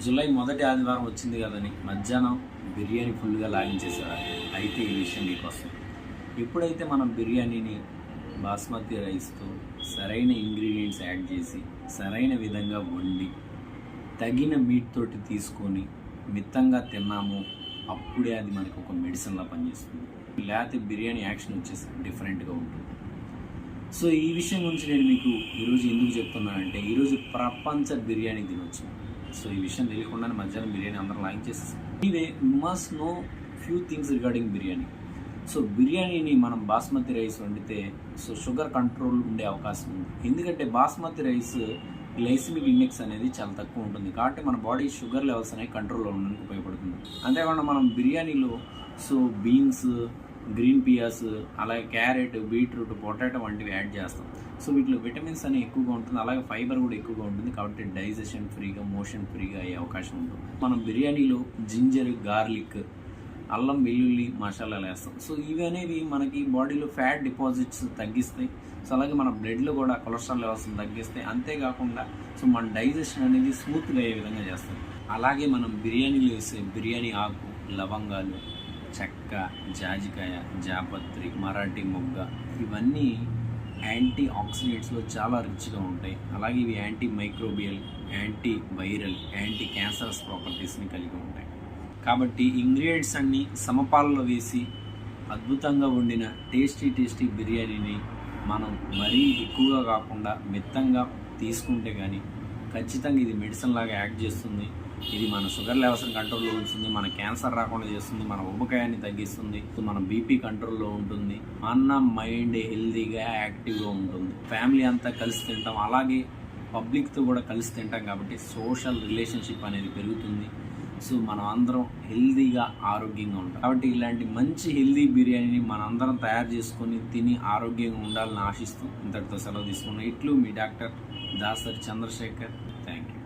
July మొదటి ఆదివారం వచ్చింది కదని మధ్యాహ్నం బిర్యానీ ఫుల్గా లాగించేసారు. అయితే ఈ విషయం మీకోసం, ఎప్పుడైతే మనం బిర్యానీని బాస్మతి రైస్తో సరైన ఇంగ్రీడియంట్స్ యాడ్ చేసి సరైన విధంగా వండి తగిన మీట్ తోటి తీసుకొని మిత్తంగా తిన్నాము, అప్పుడే అది మనకు ఒక మెడిసిన్లా పనిచేస్తుంది. లేకపోతే బిర్యానీ యాక్షన్ వచ్చేసి డిఫరెంట్గా ఉంటుంది. సో ఈ విషయం గురించి నేను మీకు ఈరోజు ఎందుకు చెప్తున్నానంటే, ఈరోజు ప్రపంచ బిర్యానీ దినోత్సవం. సో ఈ విషయం తెలియకుండానే మధ్యాహ్నం బిర్యానీ అందరం లాంచ్ చేసేస్తాం. ఇదే must know few things regarding biryani. So బిర్యానీని మనం బాస్మతి రైస్ వండితే సో షుగర్ కంట్రోల్ ఉండే అవకాశం ఉంది. ఎందుకంటే బాస్మతి రైస్ గ్లైసిమిక్ ఇండెక్స్ అనేది చాలా తక్కువ ఉంటుంది, కాబట్టి మన బాడీ షుగర్ లెవెల్స్ అనేవి కంట్రోల్లో ఉండడానికి ఉపయోగపడుతుంది. అంతేకాకుండా మనం బిర్యానీలో సో బీన్స్, గ్రీన్ పియాస్, అలాగే క్యారెట్, బీట్రూట్, పొటాటో వంటివి యాడ్ చేస్తాం. సో వీటిలో విటమిన్స్ అనేవి ఎక్కువగా ఉంటుంది, అలాగే ఫైబర్ కూడా ఎక్కువగా ఉంటుంది, కాబట్టి డైజెషన్ ఫ్రీగా, మోషన్ ఫ్రీగా అయ్యే అవకాశం ఉంటుంది. మనం బిర్యానీలో జింజర్, గార్లిక్, అల్లం వెల్లుల్లి మసాలాలు వేస్తాం. సో ఇవి అనేవి మనకి బాడీలో ఫ్యాట్ డిపాజిట్స్ తగ్గిస్తాయి. సో అలాగే మన బ్లడ్లో కూడా కొలెస్ట్రాల్ లెవెల్స్ తగ్గిస్తాయి. అంతేకాకుండా సో మన డైజెషన్ అనేది స్మూత్గా అయ్యే విధంగా చేస్తాం. అలాగే మనం బిర్యానీలో వేసే బిర్యానీ ఆకు, లవంగాలు, చెక్క, జాజికాయ, జాపత్రి, మరాఠీ మొగ్గ, ఇవన్నీ యాంటీ ఆక్సిడెంట్స్లో చాలా రిచ్గా ఉంటాయి. అలాగే ఇవి antimicrobial, antiviral, anticancerous ప్రాపర్టీస్ని కలిగి ఉంటాయి. కాబట్టి ఇంగ్రీడియంట్స్ అన్నీ సమపాలలో వేసి అద్భుతంగా వండిన టేస్టీ బిర్యానీని మనం మరీ ఎక్కువగా కాకుండా మిత్తంగా తీసుకుంటే కానీ ఖచ్చితంగా ఇది మెడిసిన్ లాగా యాక్ట్ చేస్తుంది. ఇది మన షుగర్ లెవెల్స్ని కంట్రోల్లో ఉంచుతుంది, మన క్యాన్సర్ రాకుండా చేస్తుంది, మన ఉబ్బకాయాన్ని తగ్గిస్తుంది, మన బీపీ కంట్రోల్లో ఉంటుంది, మన మైండ్ హెల్తీగా యాక్టివ్గా ఉంటుంది. ఫ్యామిలీ అంతా కలిసి తింటాం, అలాగే పబ్లిక్తో కూడా కలిసి తింటాం, కాబట్టి సోషల్ రిలేషన్షిప్ అనేది పెరుగుతుంది. సో మనం అందరం హెల్తీగా, ఆరోగ్యంగా ఉంటాం. కాబట్టి ఇలాంటి మంచి హెల్తీ బిర్యానీని మనం అందరం తయారు చేసుకొని తిని ఆరోగ్యంగా ఉండాలని ఆశిస్తూ ఇంతటితో సెలవు తీసుకున్నాం. ఇట్లు మీ doctor Dasari Chandrashekar. Thank you.